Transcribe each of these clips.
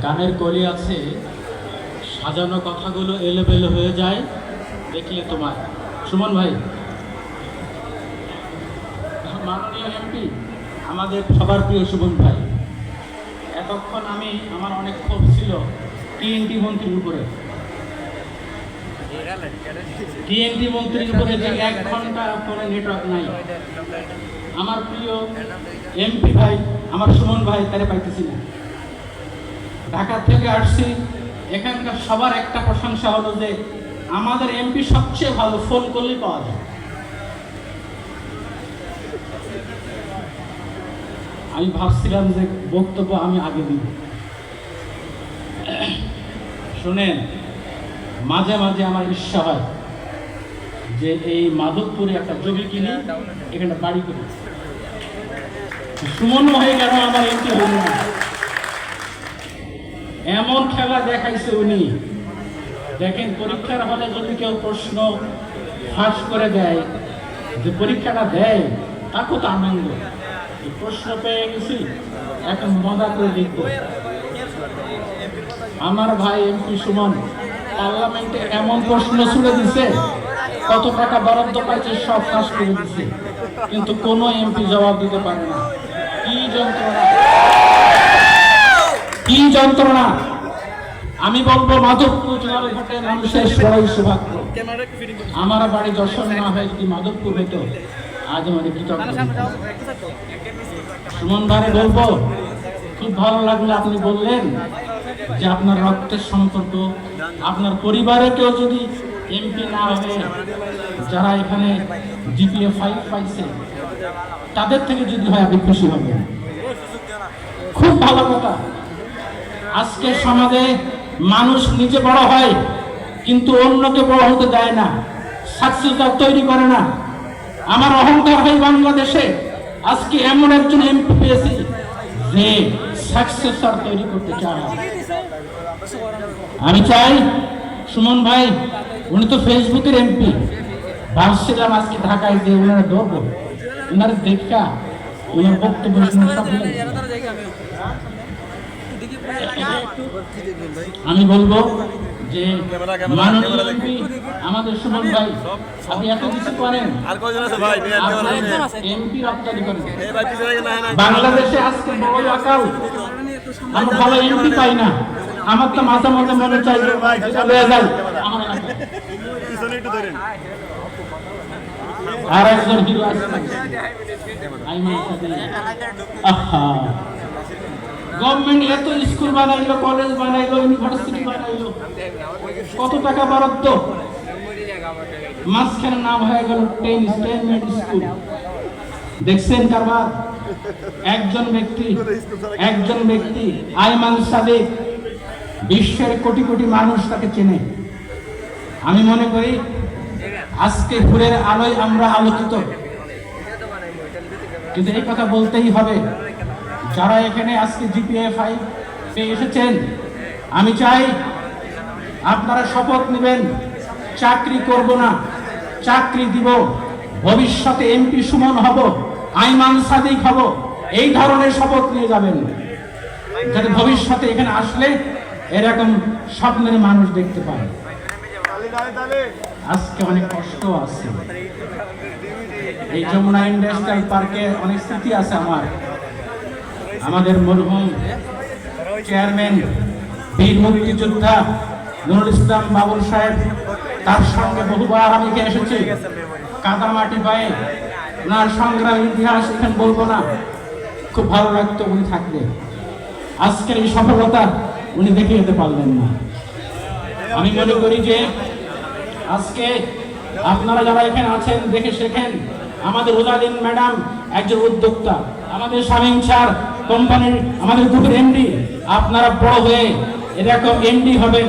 গানের কলি আছে, সাজানো কথাগুলো এলোমেলো হয়ে যায় দেখলে তোমার। সুমন ভাই, মাননীয় এমপি, আমাদের সবার প্রিয় সুমন ভাই, এতক্ষণ আমার অনেক ক্ষোভ ছিল টিএনটি মন্ত্রীর উপরে। টিএনটি মন্ত্রীর উপরে যে 1 ঘন্টা ফোনে নেটওয়ার্ক নাই। আমার প্রিয় এমপি ভাই, আমার সুমন ভাই, তারে পাইতেছি না। ঢাকা থেকে আসছি, এখানকার সবার একটা প্রশংসা হলো যে আমাদের এমপি সবচেয়ে ভালো, ফোন করলেই পাওয়া যায়। আমি ভাবছিলাম যে বক্তব্য আমি আগে দিব। শুনেন, মাঝে মাঝে আমার ইচ্ছা হয় যে এই মাধবপুরে একটা জমি কিনে এখানে বাড়ি করি। সুমন হয়ে গেল আমার এমপি হইল না। এমন খেলা দেখাইছে উনি। দেখেন, পরীক্ষার হলে যদি কেউ প্রশ্ন ফাঁস করে দেয়, যে পরীক্ষাটা দেয়, তাকে তো আনন্দ, প্রশ্ন পেয়ে গেছি, এখন মজা করে লিখব। আমার ভাই এমপি সুমন পার্লামেন্টে এমন প্রশ্ন ছুড়ে দিছে, কত টাকা বরাদ্দ পাইছে সব ফাঁস করে দিচ্ছে, কিন্তু কোনো এমপি জবাব দিতে পারে না। কি যন্ত্রণা, কি যন্ত্রণা! আমি বলবো, মাধবপুর জেলাঘাটে মানুষের সবাই সৌভাগ্য। আমার বাড়ি যশোর না হয়ে যদি মাধবপুর হইত, আজ আমাদের কৃতজ্ঞ। সুমন ভাই বলবো, খুব ভালো লাগলো আপনি বললেন যে আপনার রক্তের সম্পর্ক, আপনার পরিবারে কেউ যদি এমপি না হবে, যারা এখানে জিপিএ 5 পাইছে, তাদের থেকে যদি হয় আপনি খুশি হবেন। খুব ভালো কথা। আজকে সমাজে মানুষ নিজে বড় হয়, কিন্তু অন্যকে বড় হতে দেয় না, সাকসেসর তৈরি করে না। আমার অহংকার হয় বাংলাদেশে আজকে এমন একজন এমপি পেয়েছি যে সাকসেসর তৈরি করতে চায়। আমি চাই সুমন ভাই, উনি তো ফেসবুকের এমপি, ভাবছিলাম আজকে ঢাকায় যে ওনারা ধরবো, ওনার দেখা ওনার বক্তব্য সব। আমি বলবো যে মাননীয় এমপি আমাদের সুমন ভাই, আপনি এত কিছু করেন, এমপি রপ্তানি করেন বাংলাদেশে। আজকে বড় আকাল, আমরা ভালো এমপি পাই না। আমার তো মাঝে মাঝে মনে চাই যায় আমার আর একজন হিরো আছে, গভর্নমেন্ট এত স্কুল বানাইলো, কলেজ বানাইলো, ইউনিভার্সিটি বানাইলো, কত টাকা বরাদ্দ, মাঝখানে নাম হয়ে গেল টেনমেন্ট স্কুল। দেখছেন কারবার? একজন ব্যক্তি আইমান সাদিক, বিশ্বের কোটি কোটি মানুষ তাকে চেনে। আমি মনে করি আজকে ভোরের আলোয় আমরা আলোকিত, কিন্তু এই কথা বলতেই হবে, যারা এখানে আজকে জিপিএ 5 পেয়ে এসেছেন, আমি চাই আপনারা শপথ নেবেন, চাকরি করব না, চাকরি দিব, ভবিষ্যতে এমপি সুমন হব, আইমান সাদিক হব, এই ধরনের শপথ নিয়ে যাবেন, যাতে ভবিষ্যতে এখানে আসলে এরকম স্বপ্নের মানুষ দেখতে পায়। আজকে অনেক কষ্ট আছে, এই যমুনা ইন্ডাস্ট্রিয়াল পার্কে অনেক স্মৃতি আছে আমাদের মরহুম চেয়ারম্যান বীর মুক্তিযোদ্ধা নুরুল ইসলাম বাবুল সাহেব, তার সঙ্গে বহুবার আমি এসেছি, কাদামাটি পায়ে ওনার সংগ্রামের ইতিহাস এখানে বলবো না। খুব ভালো লাগতো উনি থাকলে। আজকের এই সফলতা উনি দেখে যেতে পারলেন না। আমি মনে করি যে আজকে আপনারা যারা এখানে আছেন, দেখে শেখেন। আমাদের উদাদিন ম্যাডাম একজন উদ্যোক্তা, আমাদের শামীম স্যার কোম্পানির, আমাদের গ্রুপের এমডি। আপনারা বড় হয়ে এরকম এমডি হবেন,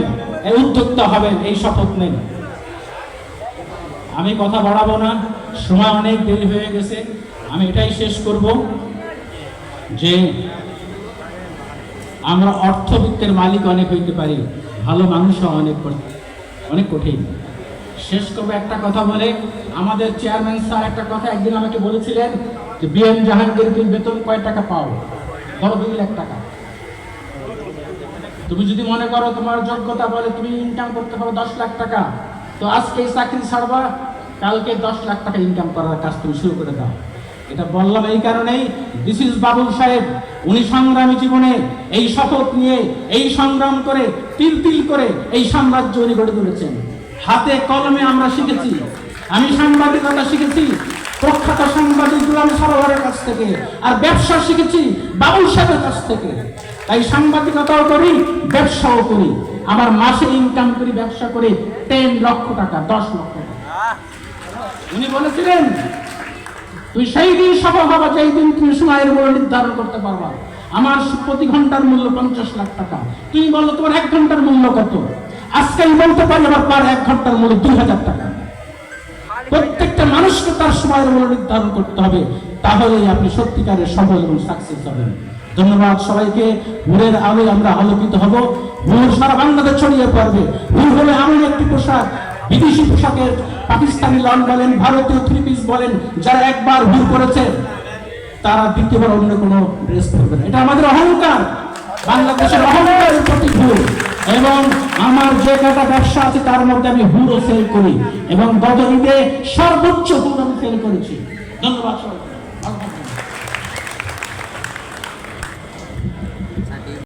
এই উদ্যোক্তা হবেন, এই শপথ নেন। আমি কথা বাড়াবো না, সময় অনেক দেরি হয়ে গেছে। আমি এটাই শেষ করব যে আমরা অর্থবিত্তের মালিক অনেক হইতে পারি, ভালো মানুষও অনেক কঠিন। শেষ করবো একটা কথা বলে, আমাদের চেয়ারম্যান স্যার একটা কথা একদিন আমাকে বলেছিলেন যে বিএম জাহাঙ্গীর বেতন কয় টাকা পাও? ধরো 2 লাখ টাকা। তুমি যদি মনে করো তোমার যোগ্যতা বলে তুমি ইনকাম করতে পারো 10 লাখ টাকা, তো আজকে এই চাকরি ছাড়বা, কালকে 10 লাখ টাকা ইনকাম করার কাজ তুমি শুরু করে দাও। এটা বললাম এই কারণেই, দিস ইজ বাবুল সাহেব। উনি সংগ্রামী জীবনে এই শপথ নিয়ে, এই সংগ্রাম করে, তিল তিল করে এই সাম্রাজ্য উনি গড়ে তুলেছেন। হাতে কলমে আমরা শিখেছি। আমি সাংবাদিকতা শিখেছি প্রখ্যাত সাংবাদিক গোলাম সরোয়ারের কাছ থেকে, আর ব্যবসা শিখেছি বাবুল সাহেবের কাছ থেকে। তাই সাংবাদিকতাও করি, ব্যবসাও করি। আমার মাসে ইনকাম করি ব্যবসা করে 10 লক্ষ টাকা, 10 লক্ষ টাকা। উনি বলেছিলেন তুই সেই দিন সফল হবা যেই দিন তুমি সময়ের মূল্য নির্ধারণ করতে পারবা। আমার প্রতি ঘন্টার মূল্য 50 লাখ টাকা। তুমি বলো তোমার 1 ঘন্টার মূল্য কত? আজকে আমি বলতে পারি আমার পার 1 ঘন্টার মূল্য 2000 টাকা। প্রত্যেকটা মানুষকে তার সময়ের মূল্য নির্ধারণ করতে হবে, তাহলেই আপনি সত্যিকারের সফল এবং সাকসেস হবেন। ধন্যবাদ সবাইকে। ভোরের আলোয় আমরা আলোকিত হব, ভোর সারা বাংলাদেশ ছড়িয়ে পড়বে। ভোর হলে এমন একটি পোশাক, বিদেশি পোশাকের, পাকিস্তানি লন বলেন, ভারতীয় থ্রি পিস বলেন, যারা একবার ভুল করেছে তারা দ্বিতীয়বার অন্য কোনো ড্রেস পরবে না। এটা আমাদের অহংকার, বাংলাদেশের অহংকারের প্রতীক ভুল। এবং আমার যে কটা ব্যবসা আছে তার মধ্যে আমি হুরও সেল করি, এবং গত ঈদে সর্বোচ্চ হুর আমি সেল করেছি। ধন্যবাদ সবাই।